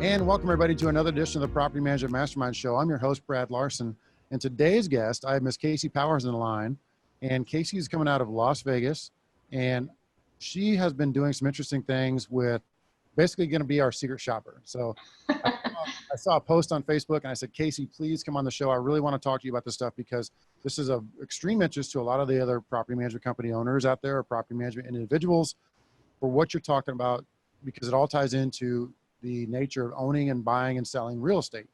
And welcome everybody to another edition of the Property Management Mastermind Show. I'm your host, Brad Larson. And today's guest, I have Miss Casey Powers on the line. And Casey is coming out of Las Vegas. And she has been doing some interesting things with basically going to be our secret shopper. So I saw a post on Facebook and I said, Casey, please come on the show. I really want to talk to you about this stuff because this is of extreme interest to a lot of the other property management company owners out there, or property management individuals, for what you're talking about, because it all ties into the nature of owning and buying and selling real estate.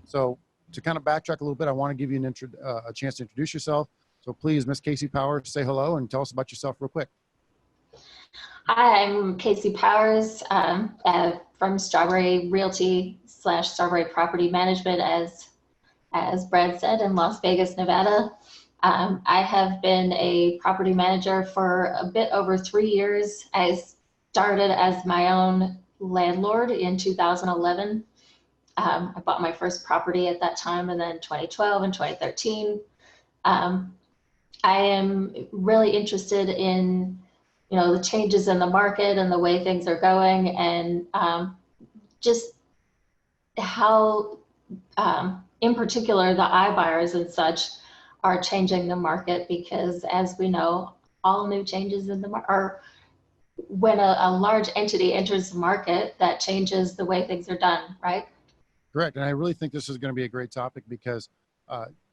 So to kind of backtrack a little bit, I want to give you a chance to introduce yourself. So please, Miss Casey Powers, say hello and tell us about yourself real quick. Hi, I'm Casey Powers from Strawberry Realty / Strawberry Property Management, as Brad said, in Las Vegas, Nevada. I have been a property manager for a bit over 3 years. I started as my own landlord in 2011. I bought my first property at that time, and then 2012 and 2013. I am really interested in, the changes in the market and the way things are going, and just how, in particular, the iBuyers and such are changing the market, because as we know, all new changes in the market, or when a large entity enters the market, that changes the way things are done, right? Correct. And I really think this is going to be a great topic because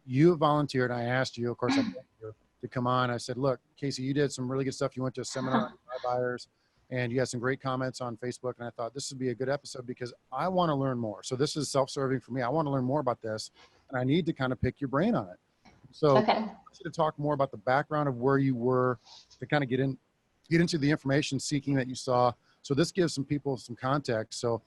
you volunteered. I asked you, of course, I thanked you, to come on. I said, look, Casey, you did some really good stuff. You went to a seminar on buyers and you had some great comments on Facebook. And I thought this would be a good episode because I want to learn more. So this is self-serving for me. I want to learn more about this and I need to kind of pick your brain on it. So okay. I want you to talk more about the background of where you were, to kind of get into the information seeking that you saw. So this gives some people some context. So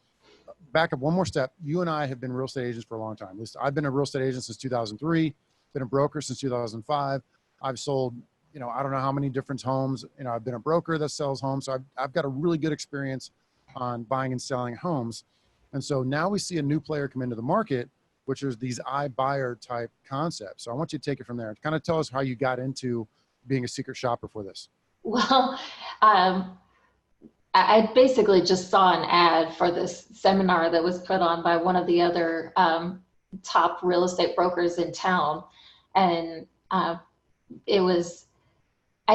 back up one more step. You and I have been real estate agents for a long time. At least I've been a real estate agent since 2003, been a broker since 2005. I've sold, I don't know how many different homes. I've been a broker that sells homes. So I've got a really good experience on buying and selling homes. And so now we see a new player come into the market, which is these iBuyer type concepts. So I want you to take it from there. Kind of tell us how you got into being a secret shopper for this. Well, I basically just saw an ad for this seminar that was put on by one of the other top real estate brokers in town. And I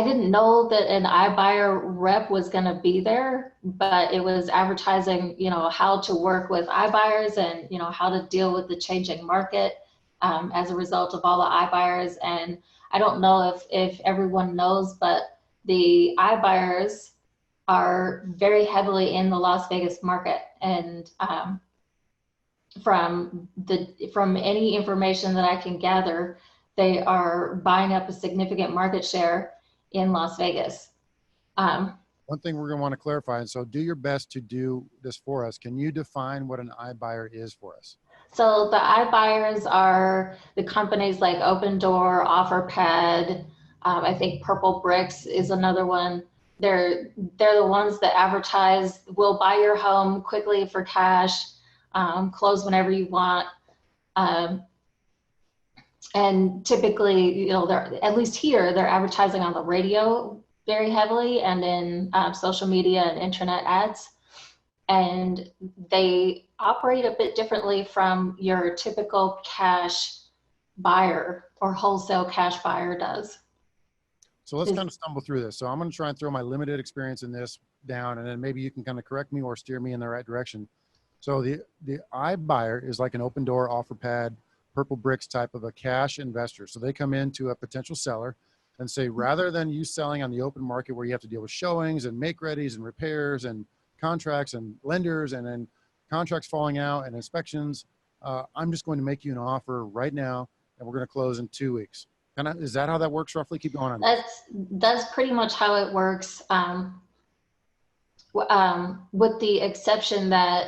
didn't know that an iBuyer rep was going to be there, but it was advertising, how to work with iBuyers and, how to deal with the changing market as a result of all the iBuyers. And I don't know if everyone knows, but the iBuyers are very heavily in the Las Vegas market, and from any information that I can gather, they are buying up a significant market share in Las Vegas. One thing we're going to want to clarify, and so do your best to do this for us. Can you define what an iBuyer is for us? So the iBuyers are the companies like Open Door, OfferPad. I think Purple Bricks is another one. They're the ones that advertise, we'll buy your home quickly for cash, close whenever you want. And typically, they're, at least here, they're advertising on the radio very heavily and in social media and internet ads. And they operate a bit differently from your typical cash buyer or wholesale cash buyer does. So let's kind of stumble through this. So I'm going to try and throw my limited experience in this down, and then maybe you can kind of correct me or steer me in the right direction. So the iBuyer is like an Open Door, OfferPad, Purple Bricks type of a cash investor. So they come into a potential seller and say, rather than you selling on the open market where you have to deal with showings and make readies and repairs and contracts and lenders and then contracts falling out and inspections, I'm just going to make you an offer right now and we're going to close in 2 weeks. Is that how that works roughly? Keep going on. That's pretty much how it works. With the exception that,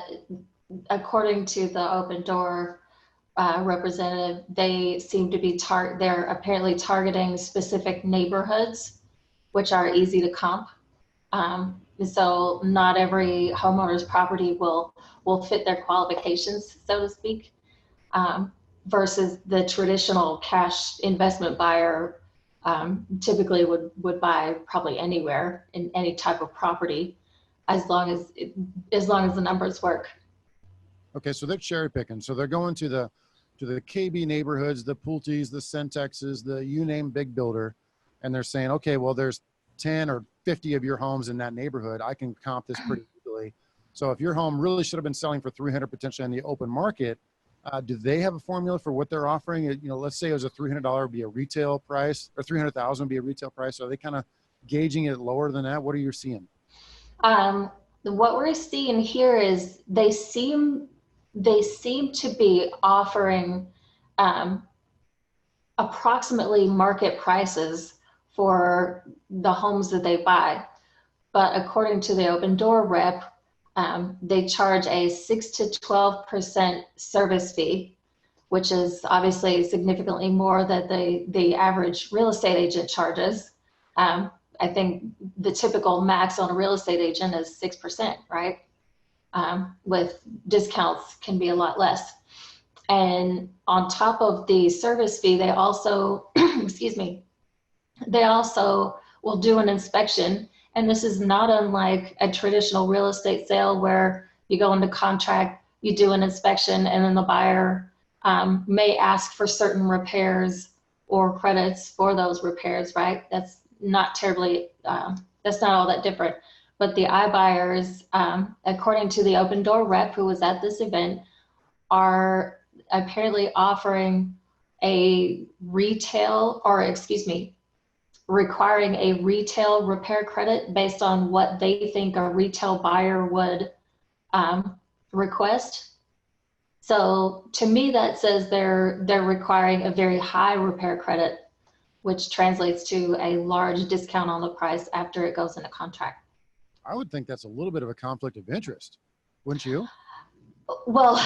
according to the Open Door representative, they seem to be they're apparently targeting specific neighborhoods, which are easy to comp. So not every homeowner's property will fit their qualifications, so to speak. Versus the traditional cash investment buyer typically would buy probably anywhere in any type of property, as long as the numbers work. Okay, so they're cherry picking. So they're going to the KB neighborhoods, the Pulte's, the Centexes, the you name big builder, and they're saying, okay, well, there's 10 or 50 of your homes in that neighborhood. I can comp this pretty easily. So if your home really should have been selling for 300 potentially on the open market, do they have a formula for what they're offering? You know, let's say it was a $300 would be a retail price, or 300,000 would be a retail price. So are they kind of gauging it lower than that? What are you seeing? What we're seeing here is they seem to be offering approximately market prices for the homes that they buy. But according to the Open Door rep, they charge a 6 to 12% service fee, which is obviously significantly more than the average real estate agent charges. I think the typical max on a real estate agent is 6%, right? With discounts can be a lot less. And on top of the service fee, they also, excuse me, they also will do an inspection. And this is not unlike a traditional real estate sale where you go into contract, you do an inspection, and then the buyer may ask for certain repairs or credits for those repairs, right? That's not terribly, that's not all that different. But the iBuyers, according to the Open Door rep who was at this event, are apparently offering a retail, or excuse me, requiring a retail repair credit based on what they think a retail buyer would request. So to me, that says they're requiring a very high repair credit, which translates to a large discount on the price after it goes into contract. I would think that's a little bit of a conflict of interest, wouldn't you? Well,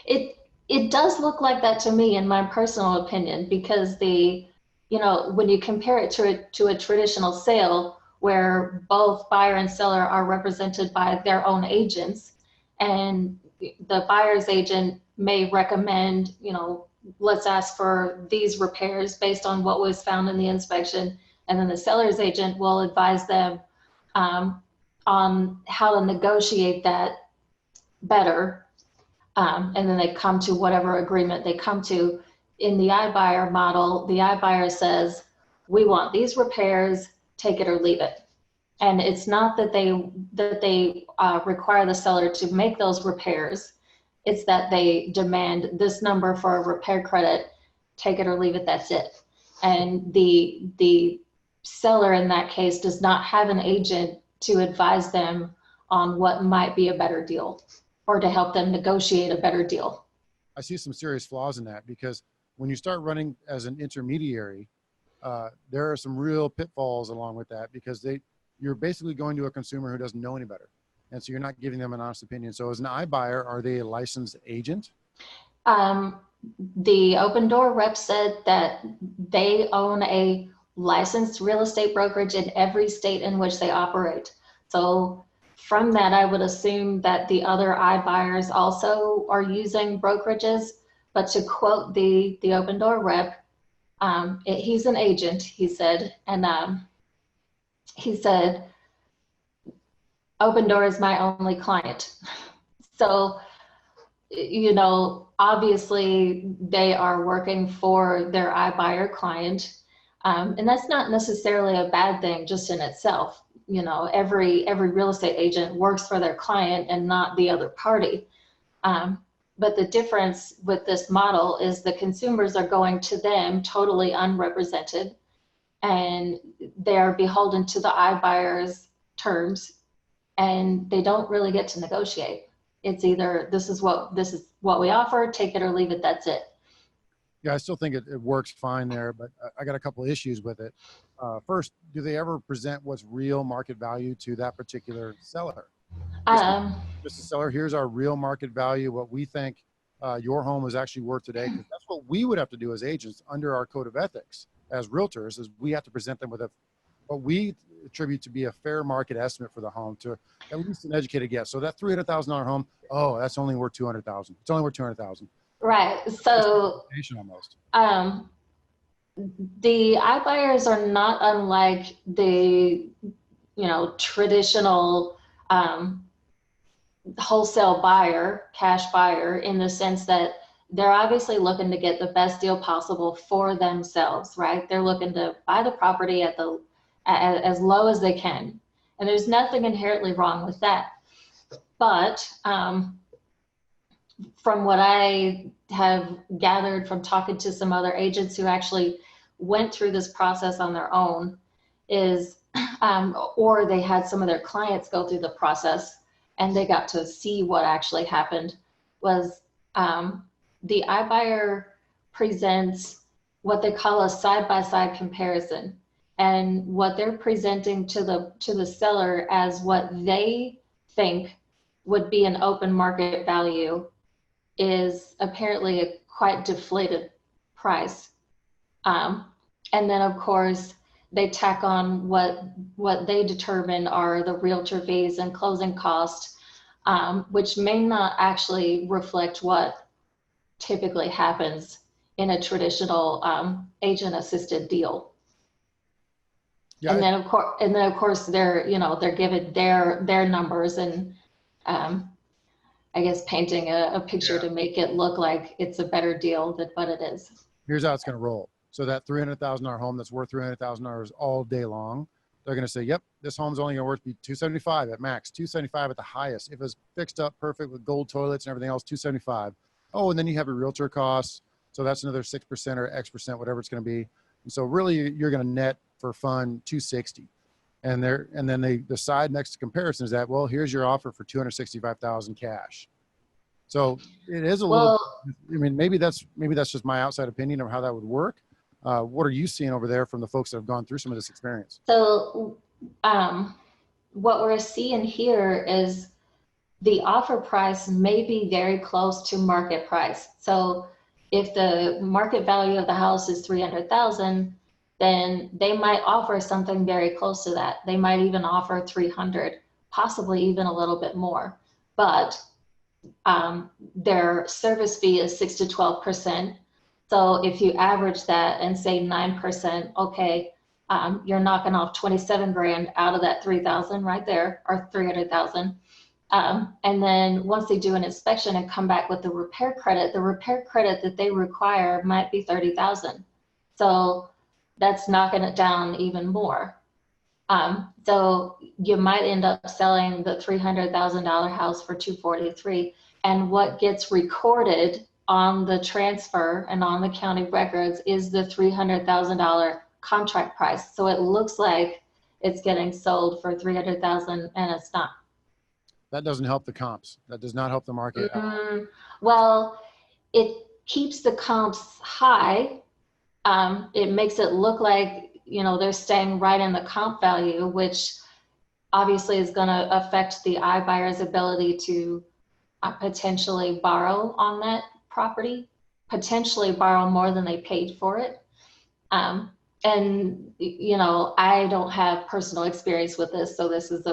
it does look like that to me, in my personal opinion, because when you compare it to a traditional sale where both buyer and seller are represented by their own agents, and the buyer's agent may recommend, let's ask for these repairs based on what was found in the inspection, and then the seller's agent will advise them on how to negotiate that better, and then they come to whatever agreement they come to. In the iBuyer model, the iBuyer says, we want these repairs, take it or leave it. And it's not that they require the seller to make those repairs. It's that they demand this number for a repair credit, take it or leave it, that's it. And the seller in that case does not have an agent to advise them on what might be a better deal or to help them negotiate a better deal. I see some serious flaws in that, because when you start running as an intermediary, there are some real pitfalls along with that, because you're basically going to a consumer who doesn't know any better. And so you're not giving them an honest opinion. So as an iBuyer, are they a licensed agent? The Open Door rep said that they own a licensed real estate brokerage in every state in which they operate. So from that, I would assume that the other iBuyers also are using brokerages. But to quote the Open Door rep, he's an agent, he said, and he said, Open Door is my only client. So, obviously they are working for their iBuyer client. And that's not necessarily a bad thing just in itself. Every real estate agent works for their client and not the other party. But the difference with this model is the consumers are going to them totally unrepresented, and they are beholden to the iBuyer's terms, and they don't really get to negotiate. It's either this is what we offer, take it or leave it, that's it. Yeah, I still think it works fine there, but I got a couple of issues with it. First, do they ever present what's real market value to that particular seller? Just a seller, here's our real market value, what we think your home is actually worth today. Because that's what we would have to do as agents under our code of ethics as realtors, is we have to present them with what we attribute to be a fair market estimate for the home to at least an educated guess. So that $300,000 home, that's only worth $200,000. It's only worth $200,000. Right. So almost. The iBuyers are not unlike the traditional wholesale buyer, cash buyer, in the sense that they're obviously looking to get the best deal possible for themselves, right? They're looking to buy the property at as low as they can. And there's nothing inherently wrong with that. But from what I have gathered from talking to some other agents who actually went through this process on their own is, or they had some of their clients go through the process and they got to see what actually happened, was the iBuyer presents what they call a side-by-side comparison. And what they're presenting to the seller as what they think would be an open market value is apparently a quite deflated price. And then of course they tack on what they determine are the realtor fees and closing costs, which may not actually reflect what typically happens in a traditional agent assisted deal. Yeah. And then of course they're given their numbers and I guess painting a picture to make it look like it's a better deal than what it is. Here's how it's going to roll. So that $300,000 home that's worth $300,000 all day long, they're going to say, yep, this home's only going to worth be $275 at max, $275 at the highest. If it's fixed up perfect with gold toilets and everything else, $275. Oh, and then you have your realtor costs. So that's another 6% or X%, whatever it's going to be. And so really you're going to net for fun $260. And then they decide next to comparison is that, well, here's your offer for $265,000 cash. So it is a little, I mean, maybe that's just my outside opinion of how that would work. What are you seeing over there from the folks that have gone through some of this experience? So what we're seeing here is the offer price may be very close to market price. So if the market value of the house is $300,000, then they might offer something very close to that. They might even offer $300,000, possibly even a little bit more. But their service fee is 6 to 12%. So if you average that and say 9%, okay, you're knocking off 27 grand out of that 3,000 right there, or 300,000. And then once they do an inspection and come back with the repair credit that they require might be 30,000. So that's knocking it down even more. So you might end up selling the $300,000 house for $243,000, and what gets recorded on the transfer and on the county records is the $300,000 contract price. So it looks like it's getting sold for $300,000 and it's not. That doesn't help the comps. That does not help the market. Well, it keeps the comps high. It makes it look like, they're staying right in the comp value, which obviously is going to affect the iBuyer's ability to potentially borrow on that property, potentially borrow more than they paid for it. And, I don't have personal experience with this, so this is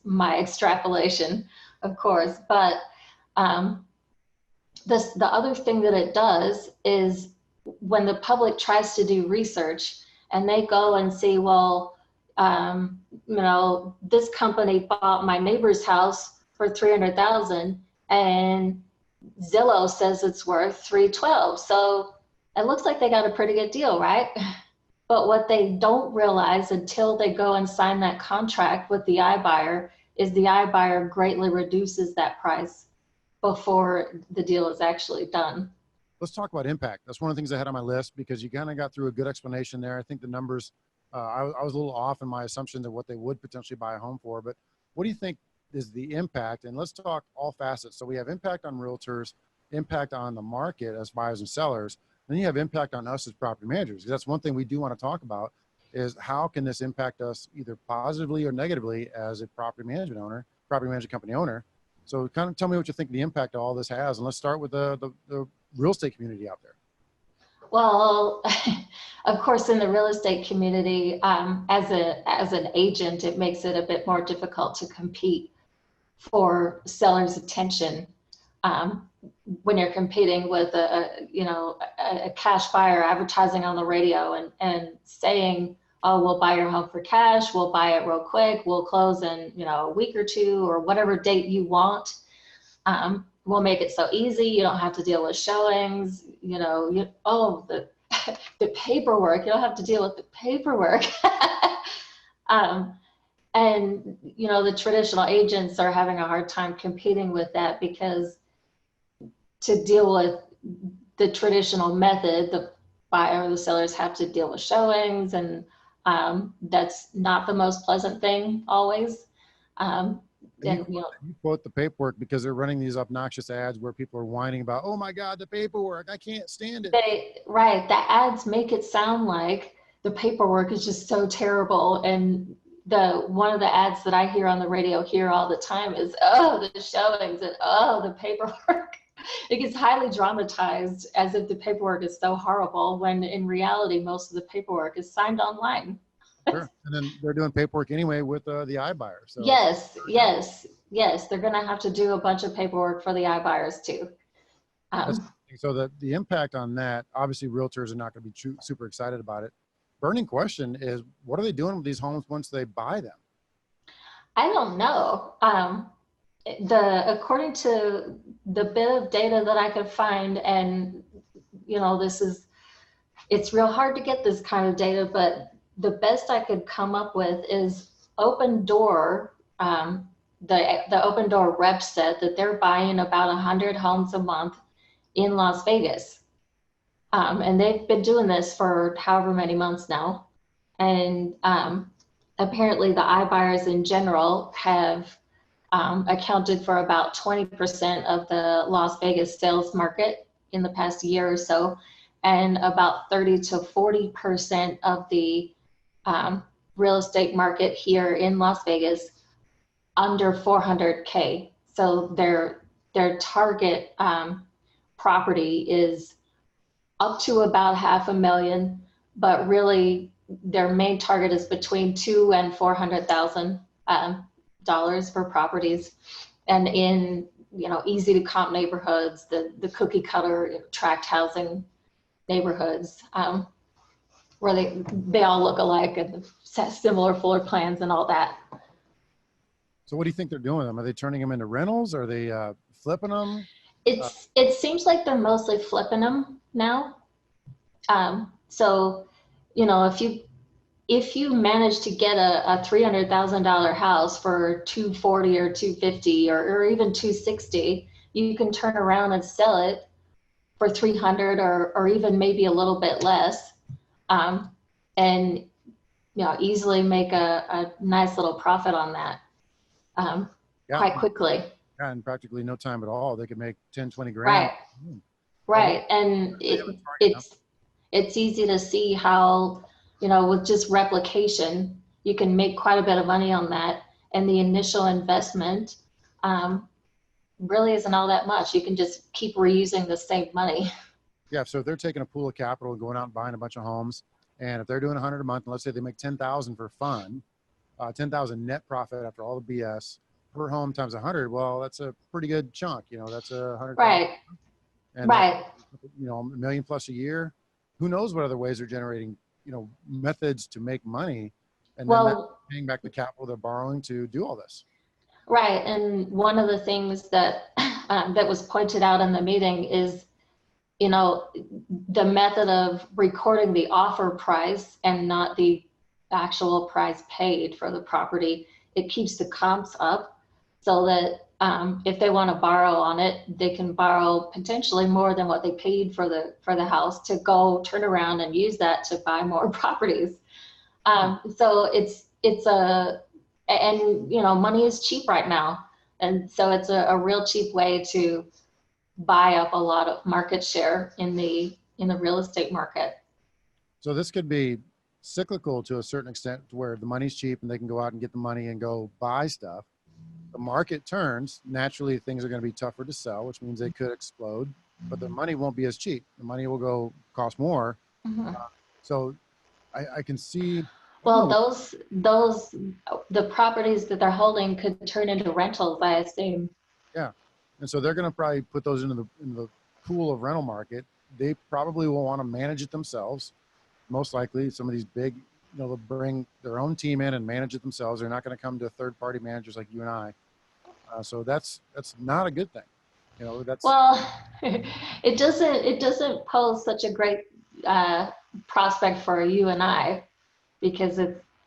my extrapolation, of course. But the other thing that it does is when the public tries to do research and they go and see, well, this company bought my neighbor's house for $300,000 and Zillow says it's worth $312,000. So it looks like they got a pretty good deal, right? But what they don't realize until they go and sign that contract with the iBuyer is the iBuyer greatly reduces that price before the deal is actually done. Let's talk about impact. That's one of the things I had on my list because you kind of got through a good explanation there. I think the numbers, I was a little off in my assumption of what they would potentially buy a home for, but what do you think is the impact? And let's talk all facets. So we have impact on realtors, impact on the market as buyers and sellers, and then you have impact on us as property managers. That's one thing we do want to talk about is how can this impact us either positively or negatively as a property management company owner. So kind of tell me what you think the impact of all this has. And let's start with the real estate community out there. Well, of course, in the real estate community, as an agent, it makes it a bit more difficult to compete for sellers' attention when you're competing with a cash buyer advertising on the radio and saying oh, we'll buy your home for cash, we'll buy it real quick, we'll close in, a week or two, or whatever date you want. We'll make it so easy. You don't have to deal with showings, the the paperwork, you don't have to deal with the paperwork. And the traditional agents are having a hard time competing with that, because to deal with the traditional method, the buyer or the sellers have to deal with showings, and that's not the most pleasant thing always. You quote the paperwork because they're running these obnoxious ads where people are whining about, oh my God, the paperwork, I can't stand it. Right, the ads make it sound like the paperwork is just so terrible. And one of the ads that I hear on the radio here all the time is, oh, the showings, and oh, the paperwork. It gets highly dramatized as if the paperwork is so horrible, when in reality, most of the paperwork is signed online. Sure. And then they're doing paperwork anyway with the iBuyer. So Yes. They're going to have to do a bunch of paperwork for the iBuyers too. So the impact on that, obviously realtors are not going to be super excited about it. Burning question is, what are they doing with these homes once they buy them? I don't know. According to the bit of data that I could find, and it's real hard to get this kind of data, but the best I could come up with is Open Door. The Open Door rep said that they're buying about 100 homes a month in Las Vegas. And they've been doing this for however many months now. And apparently the iBuyers in general have accounted for about 20% of the Las Vegas sales market in the past year or so, and about 30 to 40% of the real estate market here in Las Vegas under 400K. So their target property is up to about $500,000, but really their main target is between $200,000 and $400,000 for properties, and in easy to comp neighborhoods, the cookie cutter tract housing neighborhoods, where they all look alike and similar floor plans and all that. So what do you think they're doing with them? Are they turning them into rentals? Are they flipping them? It seems like they're mostly flipping them now. So if you manage to get a $300,000 house for $240 or $250 or even $260, you can turn around and sell it for $300 or even maybe a little bit less, and easily make a nice little profit on that quite quickly. Yeah, in practically no time at all, they could make 10, 20 grand. Right. And it's easy to see how, with just replication, you can make quite a bit of money on that. And the initial investment really isn't all that much. You can just keep reusing the same money. Yeah. So if they're taking a pool of capital and going out and buying a bunch of homes, and if they're doing 100 a month, and let's say they make 10,000 for fun, 10,000 net profit after all the BS per home times 100. Well, that's a pretty good chunk. That's 100. Right. And right. $1 million plus a year. Who knows what other ways they're generating, methods to make money, and then paying back the capital they're borrowing to do all this. Right. And one of the things that that was pointed out in the meeting is, the method of recording the offer price and not the actual price paid for the property. It keeps the comps up, so that if they want to borrow on it, they can borrow potentially more than what they paid for the house to go turn around and use that to buy more properties. So money is cheap right now, and so it's a real cheap way to buy up a lot of market share in the real estate market. So this could be cyclical to a certain extent, where the money's cheap and they can go out and get the money and go buy stuff. The market turns, naturally things are going to be tougher to sell, which means they could explode, but the money won't be as cheap. The money will go cost more. Mm-hmm. So I can see. Well, the properties that they're holding could turn into rentals, I assume. Yeah. And so they're going to probably put those into the pool of rental market. They probably will want to manage it themselves. Most likely some of these big they'll bring their own team in and manage it themselves. They're not going to come to third-party managers like you and I. So that's not a good thing. That's Well, it doesn't pose such a great prospect for you and I, because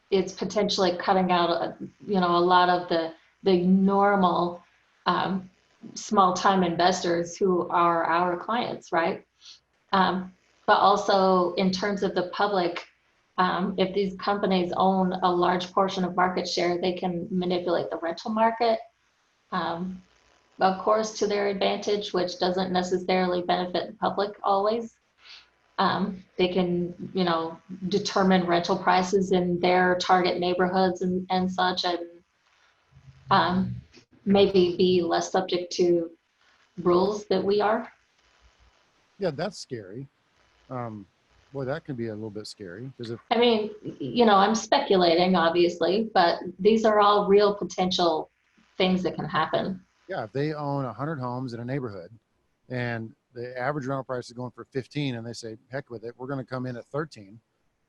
it's potentially cutting out a lot of the normal small time investors who are our clients, right? But also in terms of the public, if these companies own a large portion of market share, they can manipulate the rental market, of course, to their advantage, which doesn't necessarily benefit the public always. They can, determine rental prices in their target neighborhoods and such, and maybe be less subject to rules that we are. Yeah, that's scary. Boy, that can be a little bit scary because I mean, I'm speculating, obviously, but these are all real potential things that can happen. yeah, if they own 100 homes in a neighborhood and the average rental price is going for 15 and they say, heck with it, we're going to come in at 13.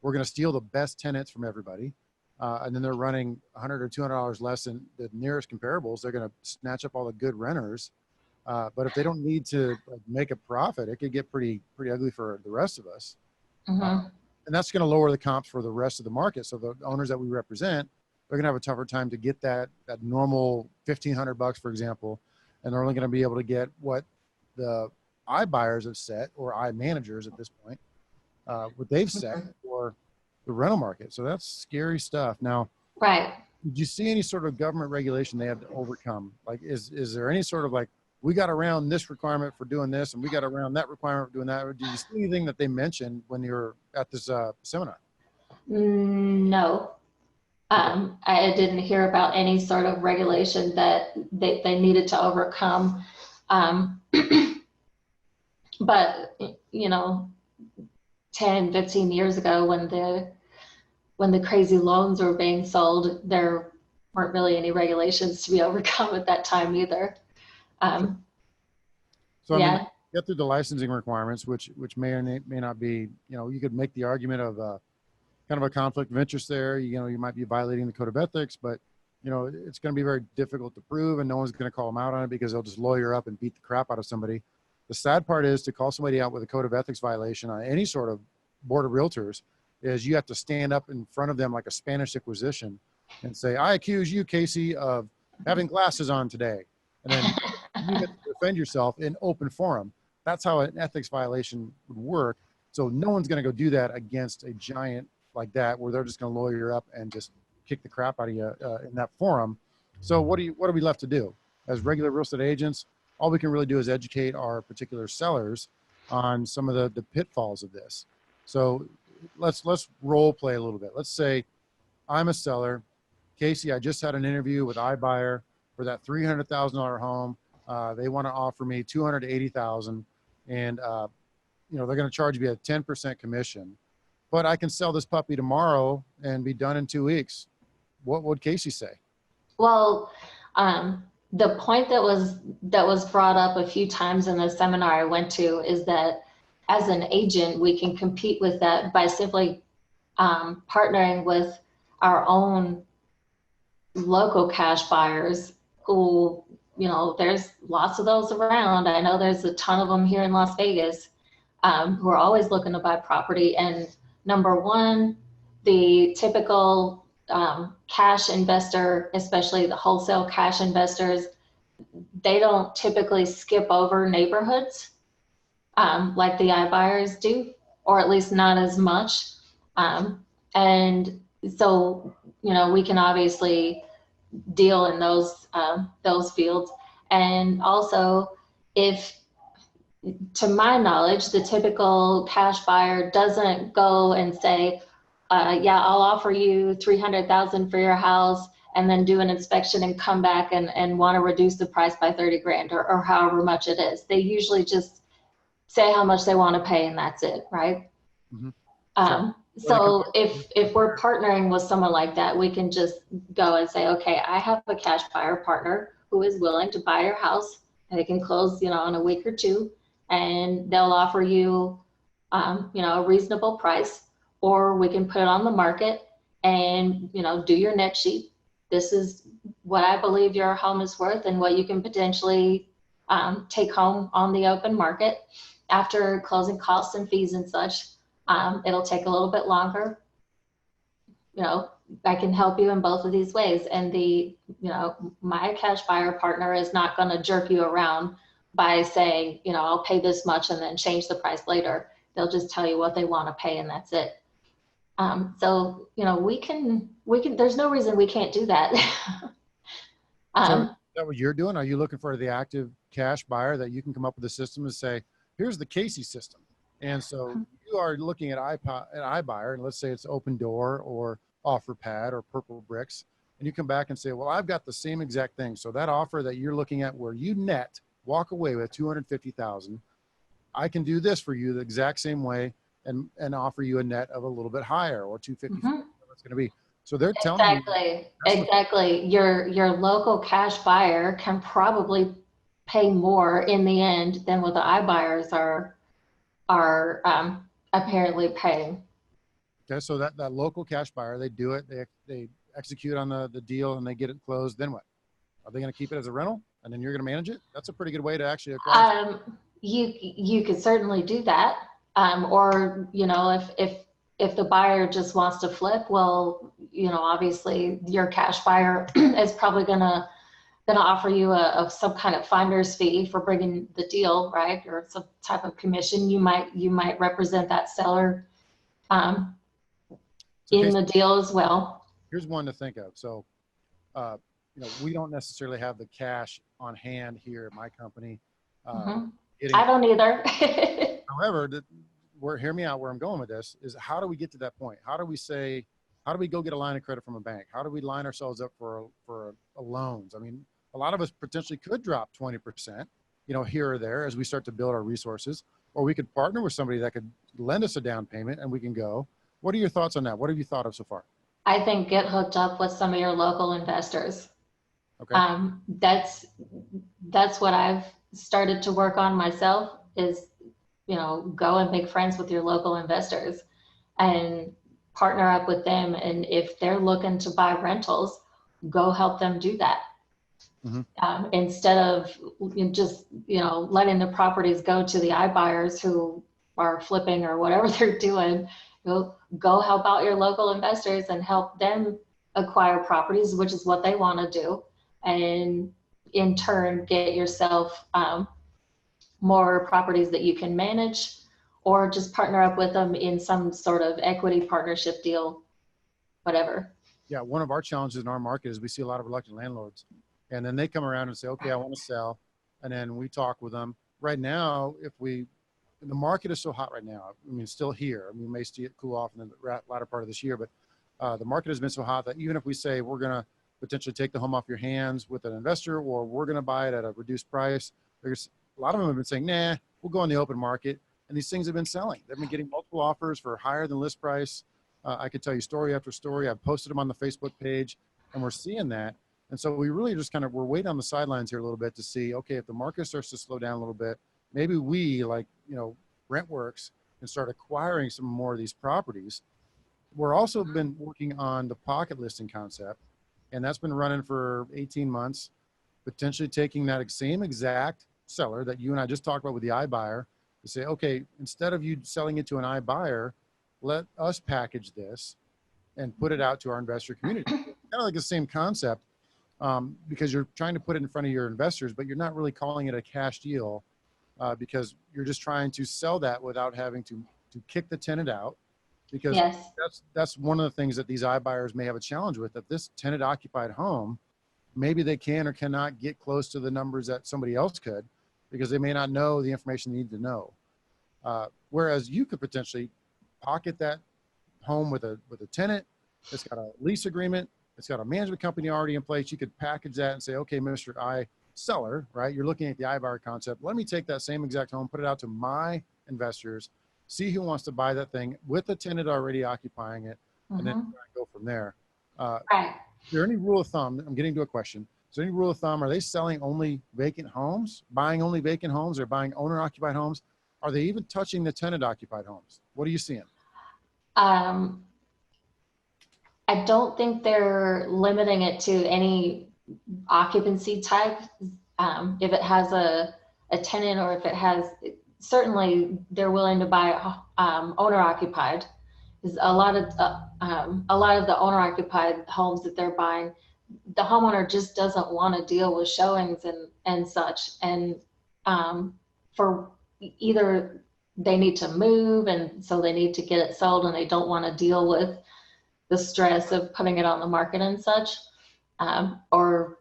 We're going to steal the best tenants from everybody. And then they're running $100 or $200 less than the nearest comparables. They're going to snatch up all the good renters. But if they don't need to make a profit, it could get pretty ugly for the rest of us. Mm-hmm. And that's going to lower the comps for the rest of the market. So the owners that we represent, they're going to have a tougher time to get that normal $1,500, for example, and they're only going to be able to get what the iBuyers have set, or iManagers at this point, what they've set for the rental market. So that's scary stuff. Now, Right. did you see any sort of government regulation they had to overcome? Like, is there any sort of like, we got around this requirement for doing this, and we got around that requirement for doing that? Or did you see anything that they mentioned when you were at this seminar? No. I didn't hear about any sort of regulation that they needed to overcome. But 10, 15 years ago, when the crazy loans were being sold, there weren't really any regulations to be overcome at that time either. So I Yeah. mean, get through the licensing requirements, which may or may not be, you could make the argument of kind of a conflict of interest there. You might be violating the code of ethics, but it's going to be very difficult to prove, and no one's going to call them out on it because they'll just lawyer up and beat the crap out of somebody. The sad part is, to call somebody out with a code of ethics violation on any sort of board of realtors is you have to stand up in front of them like a Spanish Inquisition and say, I accuse you, Casey, of having glasses on today. And then you get to defend yourself in open forum. That's how an ethics violation would work. So no one's going to go do that against a giant like that, where they're just going to lawyer up and just kick the crap out of you in that forum. So what are we left to do as regular real estate agents? All we can really do is educate our particular sellers on some of the pitfalls of this. So let's role play a little bit. Let's say I'm a seller. Casey, I just had an interview with iBuyer for that $300,000 home. They want to offer me $280,000, and they're going to charge me a 10% commission. But I can sell this puppy tomorrow and be done in 2 weeks. What would Casey say? Well, the point that was brought up a few times in the seminar I went to is that as an agent, we can compete with that by simply partnering with our own local cash buyers who, there's lots of those around. I know there's a ton of them here in Las Vegas who are always looking to buy property. And number one, the typical cash investor, especially the wholesale cash investors, they don't typically skip over neighborhoods like the iBuyers do, or at least not as much. And so, we can obviously deal in those fields. And also, if, to my knowledge, the typical cash buyer doesn't go and say, yeah, I'll offer you $300,000 for your house, and then do an inspection and come back and want to reduce the price by 30 grand or however much it is. They usually just say how much they want to pay, and that's it, right? Mm-hmm. So if we're partnering with someone like that, we can just go and say, okay, I have a cash buyer partner who is willing to buy your house, and they can close, in a week or two, and they'll offer you, a reasonable price, or we can put it on the market and, do your net sheet. This is what I believe your home is worth and what you can potentially take home on the open market. After closing costs and fees and such, it'll take a little bit longer. I can help you in both of these ways. And my cash buyer partner is not going to jerk you around by saying, I'll pay this much and then change the price later. They'll just tell you what they want to pay and that's it. So, we can, there's no reason we can't do that. So is that what you're doing? Are you looking for the active cash buyer that you can come up with a system and say, here's the Casey system? And so you are looking at iBuyer, and let's say it's Open Door or OfferPad or Purple Bricks, and you come back and say, well, I've got the same exact thing. So that offer that you're looking at where you net walk away with $250,000, I can do this for you the exact same way and offer you a net of a little bit higher, or 250. It's going to be. So they're telling you exactly. Your local cash buyer can probably pay more in the end than what the iBuyers are apparently paying. Okay, so that local cash buyer, they do it, they execute on the deal and they get it closed. Then what? Are they going to keep it as a rental and then you're going to manage it? That's a pretty good way to actually acquire. You could certainly do that. Or if the buyer just wants to flip, well, obviously your cash buyer is probably gonna offer you some kind of finder's fee for bringing the deal, right? Or some type of commission. You might represent that seller in the deal as well. Here's one to think of. So, we don't necessarily have the cash on hand here at my company. I don't either. However, hear me out. Where I'm going with this is, how do we get to that point? How do we go get a line of credit from a bank? How do we line ourselves up for loans? I mean, a lot of us potentially could drop 20%, here or there as we start to build our resources, or we could partner with somebody that could lend us a down payment and we can go. What are your thoughts on that? What have you thought of so far? I think get hooked up with some of your local investors. Okay. That's what I've started to work on myself is, go and make friends with your local investors and partner up with them. And if they're looking to buy rentals, go help them do that. Instead of just, letting the properties go to the iBuyers who are flipping or whatever they're doing. Go help out your local investors and help them acquire properties, which is what they want to do. And in turn, get yourself more properties that you can manage, or just partner up with them in some sort of equity partnership deal, whatever. Yeah, one of our challenges in our market is we see a lot of reluctant landlords, and then they come around and say, okay, I want to sell. And then we talk with them. Right now, the market is so hot right now. I mean, it's still here. I mean, we may see it cool off in the latter part of this year, but the market has been so hot that even if we say we're going to potentially take the home off your hands with an investor, or we're going to buy it at a reduced price, there's a lot of them have been saying, nah, we'll go on the open market. And these things have been selling. They've been getting multiple offers for higher than list price. I could tell you story after story. I've posted them on the Facebook page, and we're seeing that. And so we really just we're waiting on the sidelines here a little bit to see, okay, if the market starts to slow down a little bit, maybe we, Rentworks, can start acquiring some more of these properties. We're also been working on the pocket listing concept, and that's been running for 18 months, potentially taking that same exact seller that you and I just talked about with the iBuyer to say, okay, instead of you selling it to an iBuyer, let us package this and put it out to our investor community. Kind of like the same concept, because you're trying to put it in front of your investors, but you're not really calling it a cash deal because you're just trying to sell that without having to kick the tenant out. Because that's one of the things that these iBuyers may have a challenge with, that this tenant occupied home, maybe they can or cannot get close to the numbers that somebody else could, because they may not know the information they need to know. Whereas you could potentially pocket that home with a tenant that's got a lease agreement, it's got a management company already in place. You could package that and say, okay, Mr. Seller, right? You're looking at the iBuyer concept. Let me take that same exact home, put it out to my investors, see who wants to buy that thing with the tenant already occupying it, and then go from there. Right. Is there any rule of thumb? I'm getting to a question. Is there any rule of thumb? Are they selling only vacant homes, buying only vacant homes, or buying owner occupied homes? Are they even touching the tenant occupied homes? What are you seeing? I don't think they're limiting it to any occupancy type. If it has a tenant, or if it has, certainly they're willing to buy owner occupied. Because a lot of the owner occupied homes that they're buying, the homeowner just doesn't want to deal with showings and such. And for either they need to move, and so they need to get it sold, and they don't want to deal with the stress of putting it on the market and such, or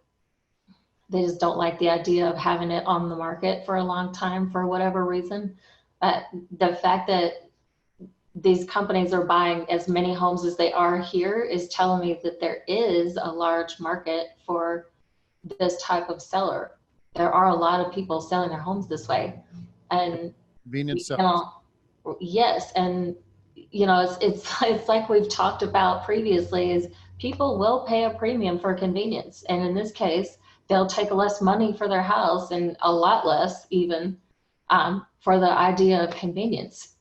they just don't like the idea of having it on the market for a long time for whatever reason. The fact that these companies are buying as many homes as they are here is telling me that there is a large market for this type of seller. There are a lot of people selling their homes this way, and Convenience you sells. know, yes, and it's like we've talked about previously, is people will pay a premium for convenience, and in this case, they'll take less money for their house, and a lot less even, for the idea of convenience.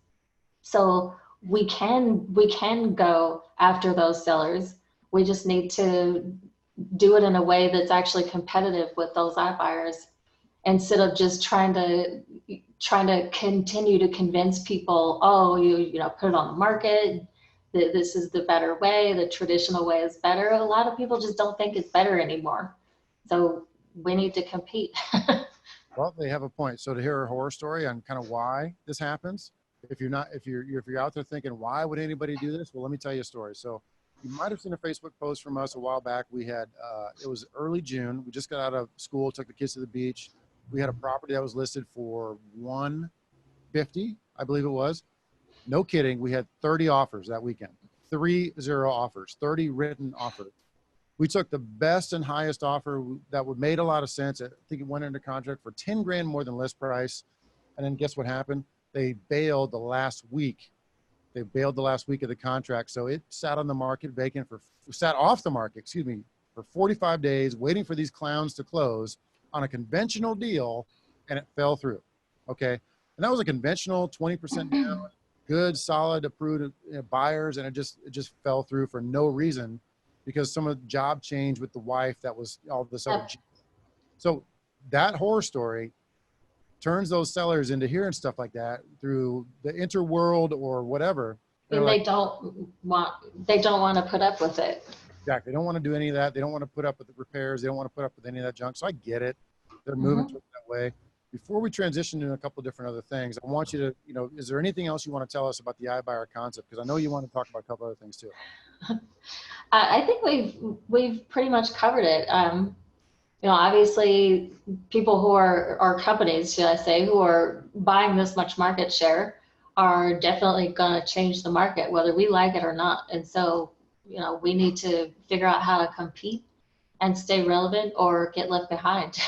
So we can go after those sellers. We just need to do it in a way that's actually competitive with those iBuyers, instead of just trying to continue to convince people, oh, you know, put it on the market, that this is the better way, the traditional way is better. A lot of people just don't think it's better anymore. So we need to compete. Well, they have a point. So to hear a horror story on kind of why this happens, if you're out there thinking, why would anybody do this? Well, let me tell you a story. So you might have seen a Facebook post from us a while back. We had, it was early June. We just got out of school, took the kids to the beach. We had a property that was listed for $150, I believe it was. No kidding. We had 30 offers that weekend, 30 offers, 30 written offers. We took the best and highest offer that would made a lot of sense. I think it went into contract for 10 grand more than list price. And then guess what happened? They bailed the last week. They bailed the last week of the contract. So it sat on the market vacant sat off the market, excuse me, for 45 days, waiting for these clowns to close on a conventional deal, and it fell through. Okay. And that was a conventional 20% down, good, solid, approved buyers. And it just fell through for no reason, because some of the job change with the wife, that was all this other. So that horror story turns those sellers into hearing stuff like that through the interworld or whatever. And they don't want to put up with it. Exactly. They don't want to do any of that. They don't want to put up with the repairs. They don't want to put up with any of that junk. So I get it. They're moving towards that way. Before we transition to a couple of different other things, I want you to, is there anything else you want to tell us about the iBuyer concept? Because I know you want to talk about a couple other things too. I think we've pretty much covered it. Obviously, people who are companies, should I say, who are buying this much market share are definitely going to change the market, whether we like it or not. And so, we need to figure out how to compete and stay relevant or get left behind.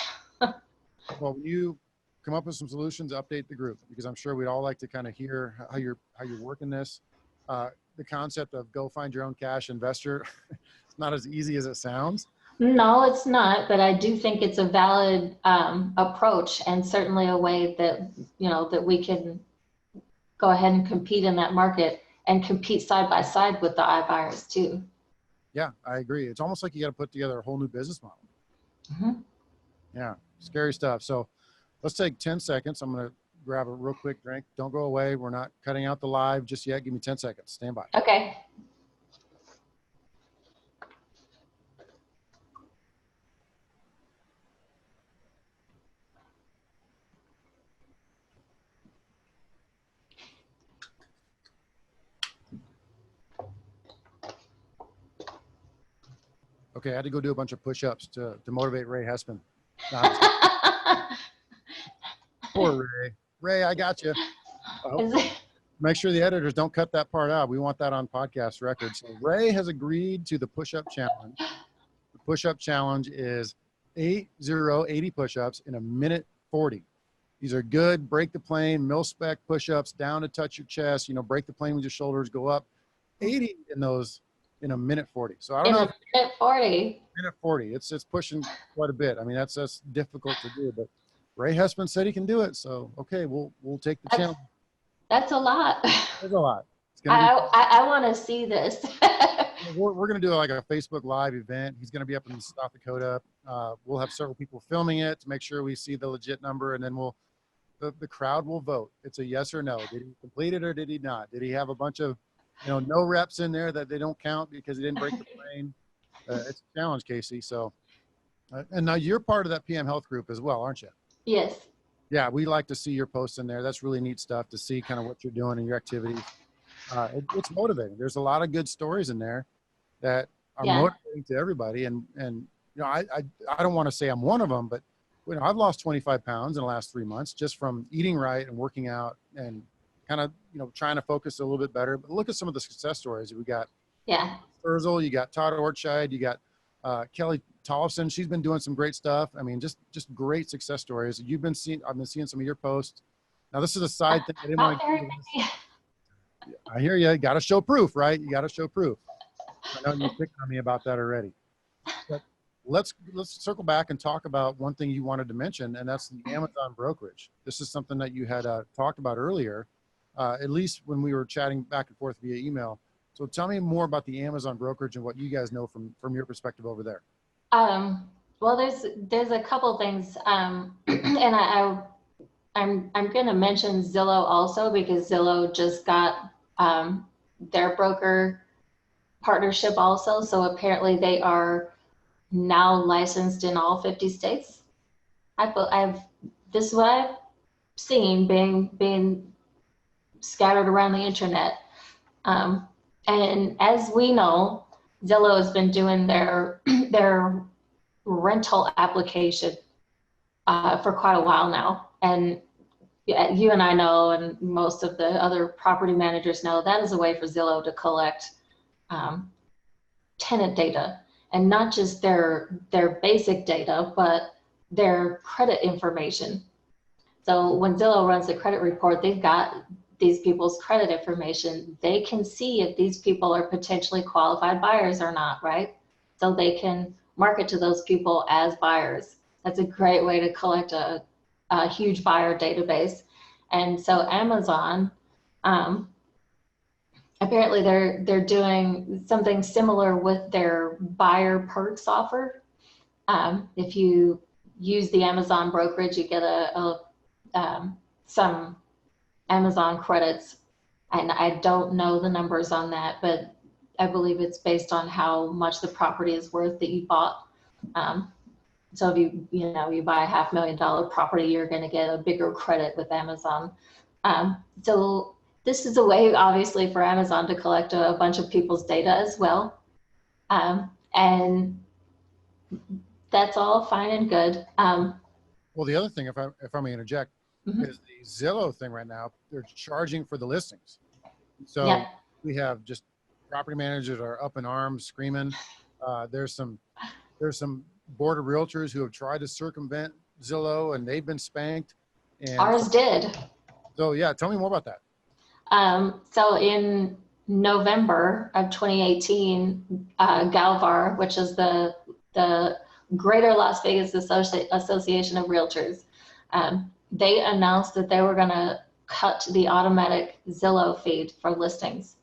Well, when you come up with some solutions, update the group, because I'm sure we'd all like to kind of hear how you're working this. The concept of go find your own cash investor, it's not as easy as it sounds. No, it's not, but I do think it's a valid approach, and certainly a way that, that we can go ahead and compete in that market and compete side by side with the iBuyers too. Yeah, I agree. It's almost like you got to put together a whole new business model. Yeah, scary stuff. So let's take 10 seconds. I'm going to grab a real quick drink. Don't go away. We're not cutting out the live just yet. Give me 10 seconds. Stand by. Okay. Okay, I had to go do a bunch of push-ups to motivate Ray Hespin. Poor Ray. Ray, I got you. Make sure the editors don't cut that part out. We want that on podcast record. So Ray has agreed to the push-up challenge. The push-up challenge is 80 push-ups in a minute 40. These are good, break the plane, mil-spec push-ups, down to touch your chest, break the plane with your shoulders, go up. 80 in those in a minute 40. So I don't know. Minute 40. Minute 40. It's pushing quite a bit. I mean, that's difficult to do, but Ray Hespin said he can do it. So, okay, we'll take the challenge. That's a lot. There's a lot. I want to see this. we're going to do like a Facebook Live event. He's going to be up in South Dakota. We'll have several people filming it to make sure we see the legit number, and then the crowd will vote. It's a yes or no. Did he complete it or did he not? Did he have a bunch of, no reps in there that they don't count because he didn't break the plane? It's a challenge, Casey. So, and now you're part of that PM Health group as well, aren't you? Yes. Yeah, we like to see your posts in there. That's really neat stuff to see kind of what you're doing and your activities. It's motivating. There's a lot of good stories in there that are motivating to everybody. And I don't want to say I'm one of them, but I've lost 25 pounds in the last 3 months just from eating right and working out and kind of, trying to focus a little bit better. But look at some of the success stories. We got Urzel, you got Todd Ortscheid, you got Kelly Tollefson. She's been doing some great stuff. I mean, just great success stories. I've been seeing some of your posts. Now, this is a side thing. I didn't want to. I hear you. Got to show proof, right? You got to show proof. I know you're picking on me about that already. But let's circle back and talk about one thing you wanted to mention, and that's the Amazon brokerage. This is something that you had talked about earlier, at least when we were chatting back and forth via email. So tell me more about the Amazon brokerage and what you guys know from your perspective over there. Well, there's a couple things, and I'm going to mention Zillow also, because Zillow just got their broker partnership also. So apparently they are now licensed in all 50 states. This is what I've seen being scattered around the internet. And as we know, Zillow has been doing their rental application for quite a while now. And you and I know, and most of the other property managers know, that is a way for Zillow to collect tenant data, and not just their basic data, but their credit information. So when Zillow runs the credit report, they've got these people's credit information. They can see if these people are potentially qualified buyers or not, right? So they can market to those people as buyers. That's a great way to collect a huge buyer database. And so Amazon, apparently they're doing something similar with their buyer perks offer. If you use the Amazon brokerage, you get some Amazon credits, and I don't know the numbers on that, but I believe it's based on how much the property is worth that you bought. So if you buy a $500,000 property, you're going to get a bigger credit with Amazon. So this is a way, obviously, for Amazon to collect a bunch of people's data as well. And that's all fine and good. Well, the other thing, if I may interject, is the Zillow thing right now. They're charging for the listings. So we have just property managers are up in arms screaming. There's some board of realtors who have tried to circumvent Zillow, and they've been spanked. And ours did. So yeah, tell me more about that. So in November of 2018, Galvar, which is the Greater Las Vegas Association of Realtors, they announced that they were going to cut the automatic Zillow feed for listings.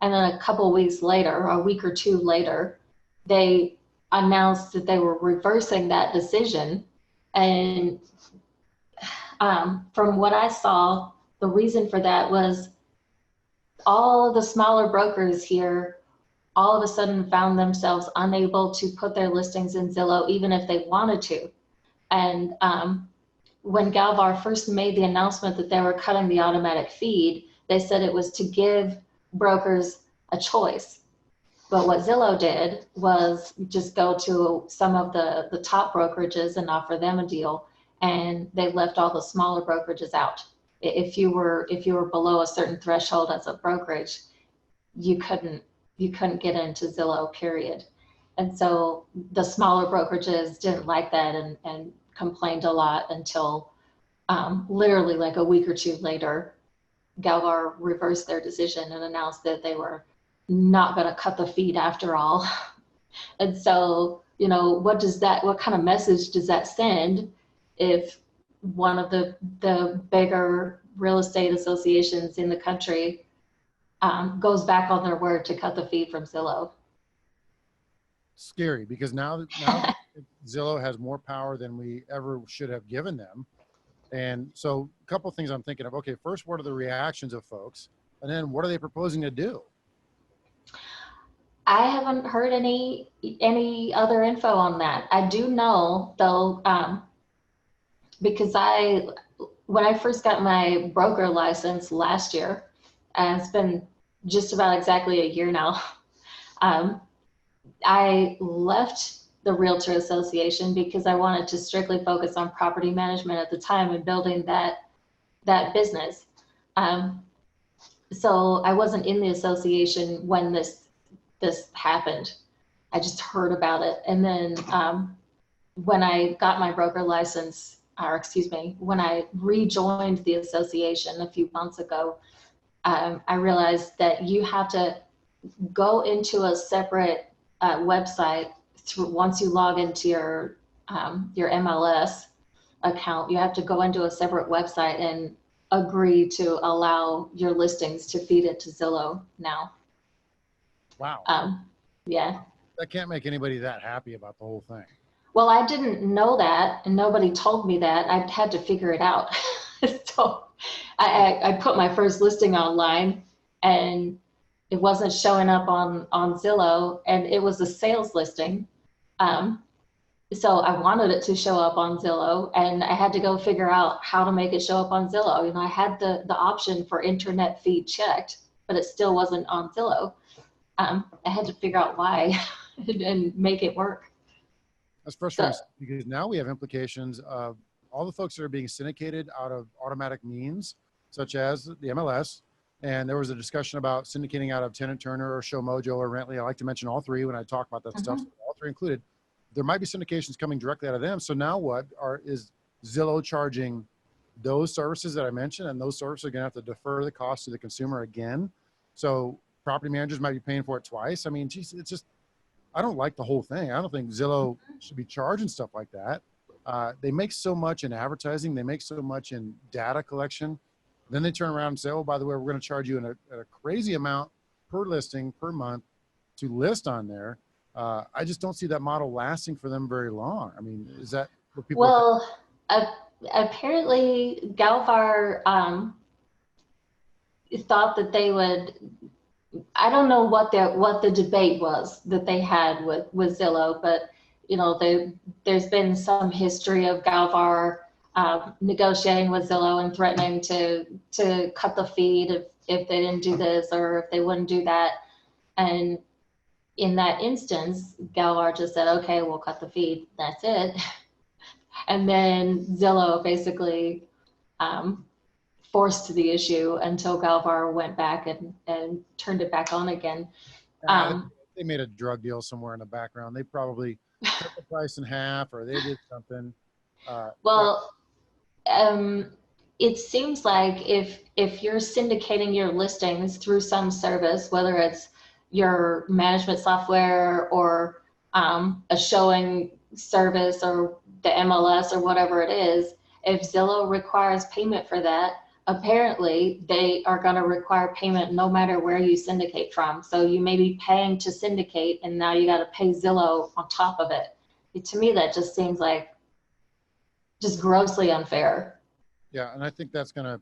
And then a couple weeks later, a week or two later, they announced that they were reversing that decision. And from what I saw, the reason for that was all of the smaller brokers here all of a sudden found themselves unable to put their listings in Zillow, even if they wanted to. And when Galvar first made the announcement that they were cutting the automatic feed, they said it was to give brokers a choice. But what Zillow did was just go to some of the top brokerages and offer them a deal, and they left all the smaller brokerages out. If you were below a certain threshold as a brokerage, you couldn't get into Zillow, period. And so the smaller brokerages didn't like that and complained a lot until literally like a week or two later, Galvar reversed their decision and announced that they were not going to cut the feed after all. And so, what kind of message does that send if one of the bigger real estate associations in the country goes back on their word to cut the feed from Zillow? scary because now Zillow has more power than we ever should have given them. And so a couple of things I'm thinking of. Okay, first, what are the reactions of folks? And then what are they proposing to do? I haven't heard any other info on that. I do know though, because when I first got my broker license last year, and it's been just about exactly a year now, I left the Realtor Association because I wanted to strictly focus on property management at the time and building that business. So I wasn't in the association when this happened. I just heard about it. And then when I got my broker license, or excuse me, when I rejoined the association a few months ago, I realized that you have to go into a separate website once you log into your MLS account. You have to go into a separate website and agree to allow your listings to feed into Zillow now. Wow. Yeah. That can't make anybody that happy about the whole thing. Well, I didn't know that, and nobody told me that. I had to figure it out. So I put my first listing online, and it wasn't showing up on Zillow, and it was a sales listing. So I wanted it to show up on Zillow, and I had to go figure out how to make it show up on Zillow. You know, I had the option for internet feed checked, but it still wasn't on Zillow. I had to figure out why and make it work. That's frustrating because now we have implications of all the folks that are being syndicated out of automatic means, such as the MLS. And there was a discussion about syndicating out of Tenant Turner or Show Mojo or Rently. I like to mention all three when I talk about that stuff, so all three included. There might be syndications coming directly out of them. So now what is Zillow charging those services that I mentioned? And those services are going to have to defer the cost to the consumer again. So property managers might be paying for it twice. I mean, geez, it's just, I don't like the whole thing. I don't think Zillow should be charging stuff like that. They make so much in advertising. They make so much in data collection. Then they turn around and say, oh, by the way, we're going to charge you a crazy amount per listing per month to list on there. I just don't see that model lasting for them very long. I mean, is that what people? Well, apparently Galvar thought that they would. I don't know what the debate was that they had with Zillow, but you know, there's been some history of Galvar negotiating with Zillow and threatening to cut the feed if they didn't do this or if they wouldn't do that. And in that instance, Galvar just said, okay, we'll cut the feed. That's it. And then Zillow basically forced the issue until Galvar went back and turned it back on again. They made a drug deal somewhere in the background. They probably cut the price in half or they did something. It seems like if you're syndicating your listings through some service, whether it's your management software or a showing service or the MLS or whatever it is, if Zillow requires payment for that, apparently they are going to require payment no matter where you syndicate from. So you may be paying to syndicate and now you got to pay Zillow on top of it. To me, that just seems like just grossly unfair. Yeah, and I think that's going to,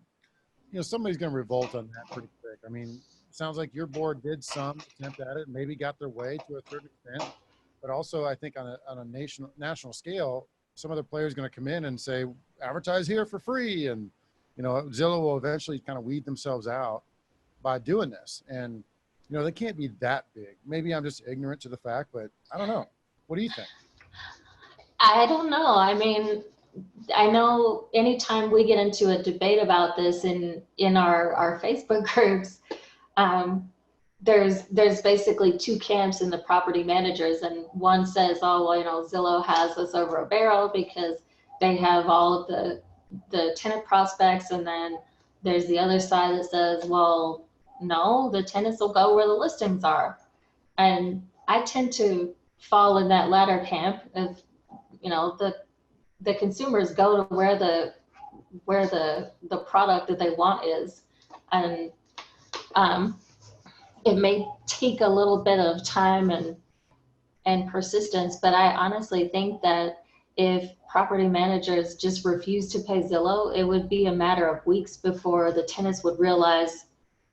you know, somebody's going to revolt on that pretty quick. I mean, it sounds like your board did some attempt at it, maybe got their way to a certain extent, but also I think on a national scale, some other players going to come in and say, advertise here for free. And, you know, Zillow will eventually kind of weed themselves out by doing this. And, you know, they can't be that big. Maybe I'm just ignorant to the fact, but I don't know. What do you think? I don't know. I mean, I know anytime we get into a debate about this in our Facebook groups, there's basically two camps in the property managers, and one says, oh, well, you know, Zillow has us over a barrel because they have all of the tenant prospects, and then there's the other side that says, well, no, the tenants will go where the listings are. And I tend to fall in that latter camp of, you know, the consumers go to where the product that they want is. And it may take a little bit of time and and persistence. But I honestly think that if property managers just refused to pay Zillow, it would be a matter of weeks before the tenants would realize,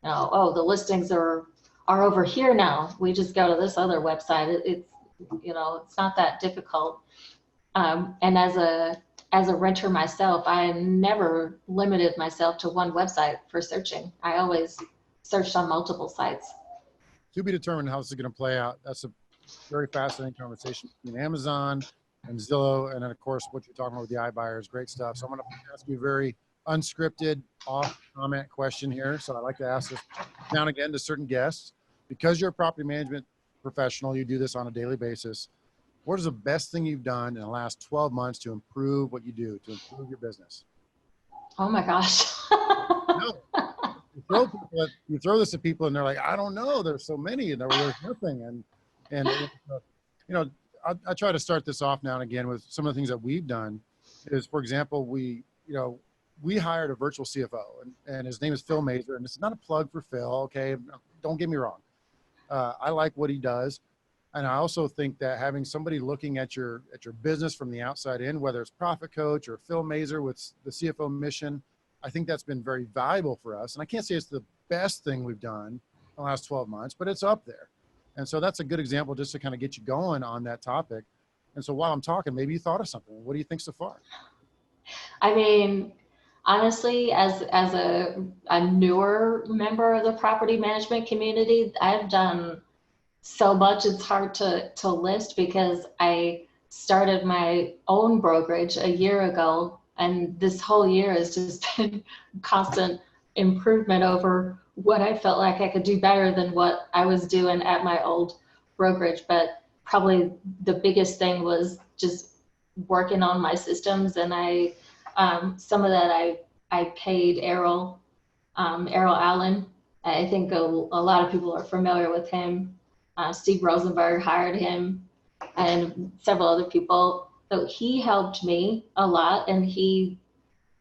oh, the listings are over here now. We just go to this other website. It's not that difficult. And as a renter myself, I never limited myself to one website for searching. I always searched on multiple sites. To be determined how this is going to play out. That's a very fascinating conversation between Amazon and Zillow, and then of course what you're talking about with the iBuyer is great stuff. So I'm going to ask you a very unscripted, off comment question here. So I like to ask this now and again to certain guests. Because you're a property management professional, you do this on a daily basis. What is the best thing you've done in the last 12 months to improve what you do, to improve your business? Oh my gosh. No. You throw this at people and they're like, I don't know. There's so many and there's nothing. And I try to start this off now and again with some of the things that we've done is, for example, we hired a virtual CFO and his name is Phil Mazur, and it's not a plug for Phil. Okay. Don't get me wrong. I like what he does. And I also think that having somebody looking at your business from the outside in, whether it's Profit Coach or Phil Mazur with the CFO mission, I think that's been very valuable for us. And I can't say it's the best thing we've done in the last 12 months, but it's up there. And so that's a good example just to kind of get you going on that topic. And so while I'm talking, maybe you thought of something. What do you think so far? I mean, honestly, as a newer member of the property management community, I've done so much it's hard to list, because I started my own brokerage a year ago, and this whole year has just been constant improvement over what I felt like I could do better than what I was doing at my old brokerage. But probably the biggest thing was just working on my systems, and some of that I paid Errol Allen. I think a lot of people are familiar with him. Steve Rosenberg hired him, and several other people. So he helped me a lot, and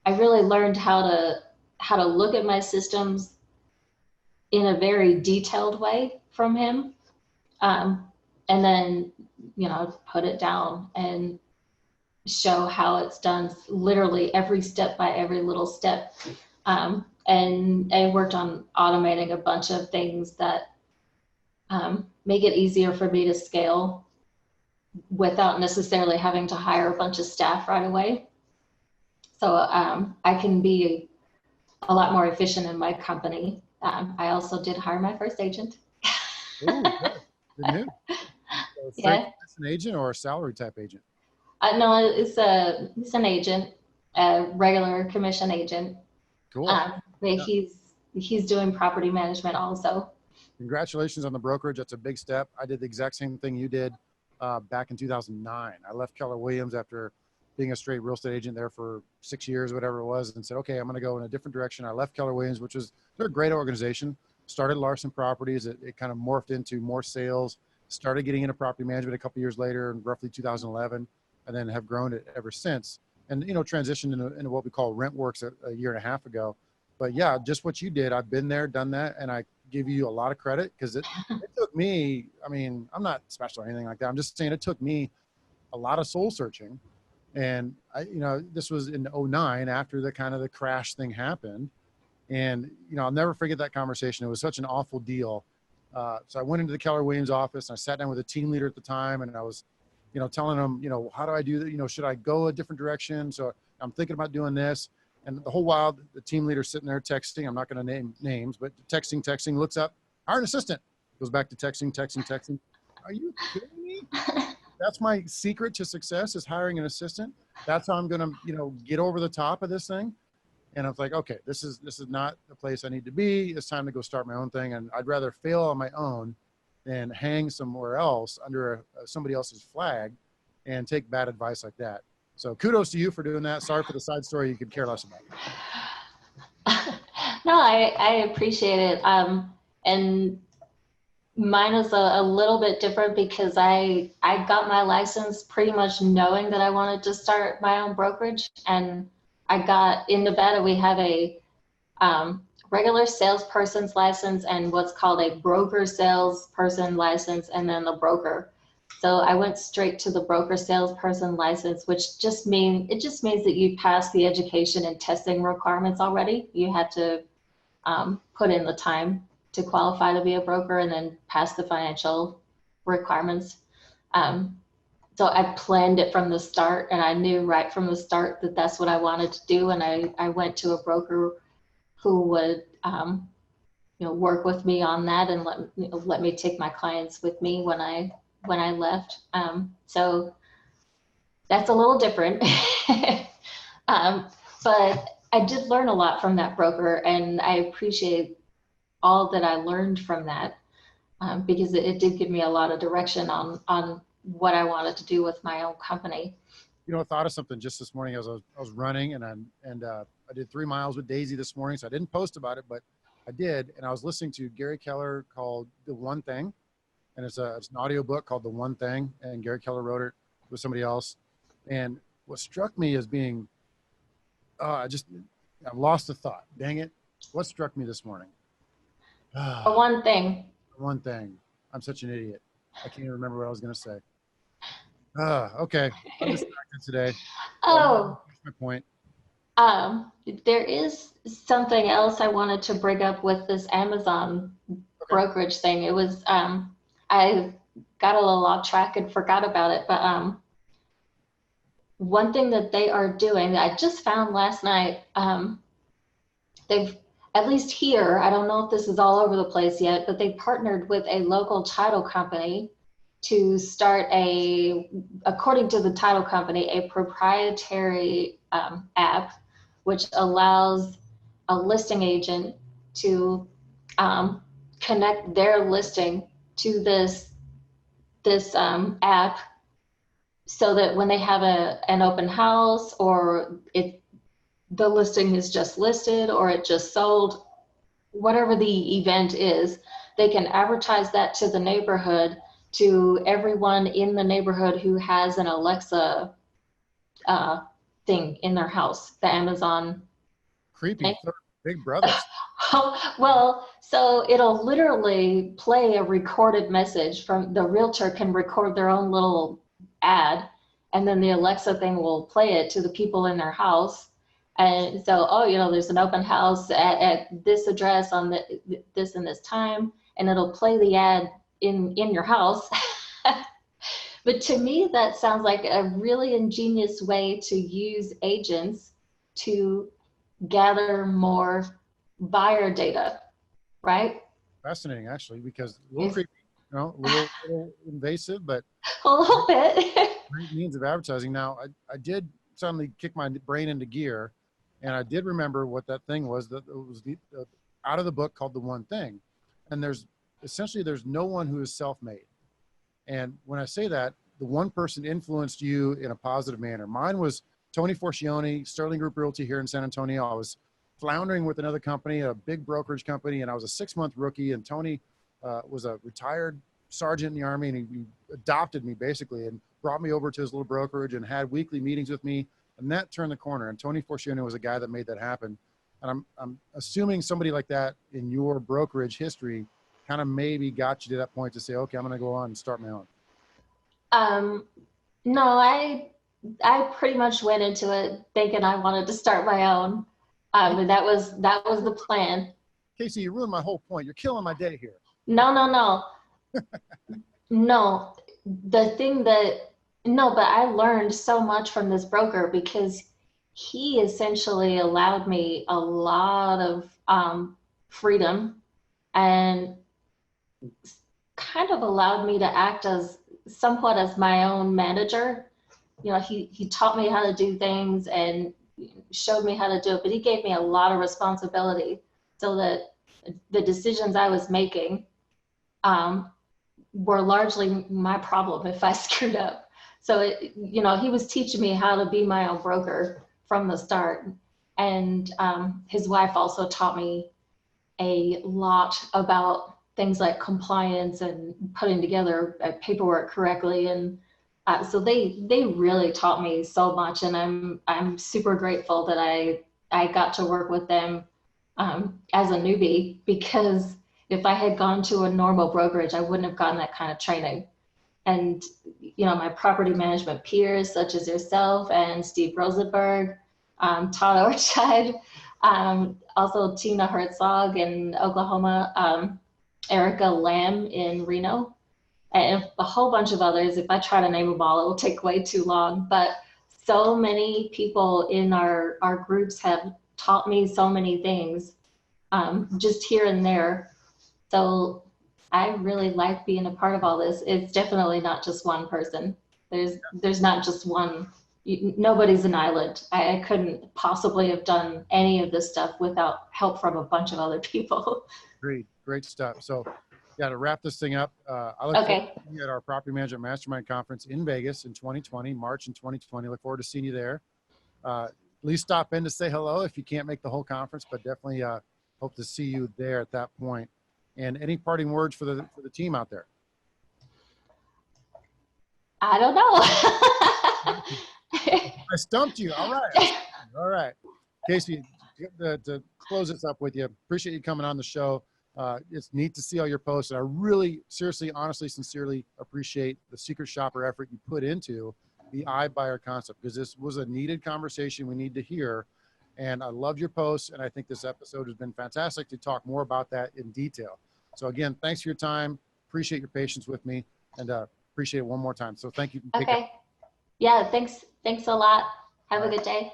I really learned how to look at my systems in a very detailed way from him, and then put it down and show how it's done, literally every step by every little step. And I worked on automating a bunch of things that make it easier for me to scale without necessarily having to hire a bunch of staff right away. So I can be a lot more efficient in my company. I also did hire my first agent. Ooh, good news. So Yeah. An agent or a salary type agent? No, it's an agent, a regular commission agent. Cool. But he's doing property management also. Congratulations on the brokerage. That's a big step. I did the exact same thing you did back in 2009. I left Keller Williams after being a straight real estate agent there for 6 years, whatever it was, and said, okay, I'm going to go in a different direction. I left Keller Williams, they're a great organization. Started Larson Properties. It kind of morphed into more sales, started getting into property management a couple years later in roughly 2011, and then have grown it ever since. And, transitioned into what we call RentWorks a year and a half ago. But yeah, just what you did, I've been there, done that, and I give you a lot of credit, because it took me, I'm not special or anything like that. I'm just saying it took me a lot of soul searching. And this was in 2009 after the crash thing happened. And, I'll never forget that conversation. It was such an awful deal. So I went into the Keller Williams office and I sat down with a team leader at the time, and I was, telling them, how do I do that? Should I go a different direction? So I'm thinking about doing this. And the whole while, the team leader's sitting there texting. I'm not going to name names, but texting, looks up, hire an assistant. Goes back to texting. Are you kidding me? That's my secret to success, is hiring an assistant. That's how I'm going to, get over the top of this thing. And I was like, okay, this is not the place I need to be. It's time to go start my own thing. And I'd rather fail on my own than hang somewhere else under somebody else's flag and take bad advice like that. So kudos to you for doing that. Sorry for the side story you could care less about. No, I appreciate it. And mine is a little bit different, because I got my license pretty much knowing that I wanted to start my own brokerage. And in Nevada, we have a regular salesperson's license and what's called a broker salesperson license, and then the broker. So I went straight to the broker salesperson license, which just means that you pass the education and testing requirements already. You had to put in the time to qualify to be a broker and then pass the financial requirements. So I planned it from the start, and I knew right from the start that that's what I wanted to do. And I went to a broker who would work with me on that and let me take my clients with me when I left. So that's a little different. But I did learn a lot from that broker, and I appreciate all that I learned from that, because it did give me a lot of direction on what I wanted to do with my own company. I thought of something just this morning as I was running, and I did 3 miles with Daisy this morning. So I didn't post about it, but I did. And I was listening to Gary Keller called The One Thing. And it's an audio book called The One Thing. And Gary Keller wrote it with somebody else. And what struck me as being, I've lost the thought. Dang it. What struck me this morning? The one thing. One thing. I'm such an idiot. I can't even remember what I was going to say. Okay. I'm distracted today. Oh, That's my point. there is something else I wanted to bring up with this Amazon brokerage thing. It was, I got a little off track and forgot about it, but one thing that they are doing that I just found last night, they've, at least here, I don't know if this is all over the place yet, but they partnered with a local title company to start according to the title company, a proprietary app, which allows a listing agent to connect their listing to this app, so that when they have an open house, or the listing is just listed or it just sold, whatever the event is, they can advertise that to the neighborhood, to everyone in the neighborhood who has an Alexa thing in their house, the Amazon. Creepy. Big brother. Well, so it'll literally play a recorded message from the realtor, can record their own little ad, and then the Alexa thing will play it to the people in their house. And so, there's an open house at this address on this and this time, and it'll play the ad in your house. But to me, that sounds like a really ingenious way to use agents to gather more buyer data, right? Fascinating, actually, because a little creepy, a little invasive, but A little bit. great means of advertising. Now, I did suddenly kick my brain into gear, and I did remember what that thing was. That it was out of the book called The One Thing. And there's no one who is self-made. And when I say that, the one person influenced you in a positive manner. Mine was Tony Forcione, Sterling Group Realty here in San Antonio. I was floundering with another company, a big brokerage company, and I was a 6-month rookie. And Tony was a retired sergeant in the Army, and he adopted me basically and brought me over to his little brokerage and had weekly meetings with me. And that turned the corner. And Tony Forcione was a guy that made that happen. And I'm assuming somebody like that in your brokerage history kind of maybe got you to that point to say, okay, I'm going to go on and start my own. No, I pretty much went into it thinking I wanted to start my own. And that was the plan. Casey, you ruined my whole point. You're killing my day here. No. No, but I learned so much from this broker, because he essentially allowed me a lot of freedom, and kind of allowed me to act as somewhat as my own manager. He taught me how to do things and showed me how to do it, but he gave me a lot of responsibility, so that the decisions I was making were largely my problem if I screwed up. So he was teaching me how to be my own broker from the start. And his wife also taught me a lot about things like compliance and putting together paperwork correctly. And so they really taught me so much, and I'm super grateful that I got to work with them as a newbie, because if I had gone to a normal brokerage, I wouldn't have gotten that kind of training. and, you know, my property management peers such as yourself and Steve Rosenberg, Todd Orchide, also Tina Herzog in Oklahoma, Erica Lamb in Reno, and a whole bunch of others. If I try to name them all, it will take way too long. But so many people in our groups have taught me so many things, just here and there. So I really like being a part of all this. It's definitely not just one person. There's not just one. Nobody's an island. I couldn't possibly have done any of this stuff without help from a bunch of other people. Great stuff. So, yeah, to wrap this thing up, I look forward to seeing you at our Property Management Mastermind Conference in Vegas in 2020, March in 2020. Look forward to seeing you there. At least stop in to say hello if you can't make the whole conference, but definitely hope to see you there at that point. And any parting words for the team out there? I don't know. I stumped you. All right. All right. Casey, to close this up with you, appreciate you coming on the show. It's neat to see all your posts. And I really, seriously, honestly, sincerely appreciate the secret shopper effort you put into the iBuyer concept, because this was a needed conversation we need to hear. And I loved your posts. And I think this episode has been fantastic to talk more about that in detail. So again, thanks for your time. Appreciate your patience with me, and appreciate it one more time. So thank you. Okay. Yeah, thanks a lot. Have a good day.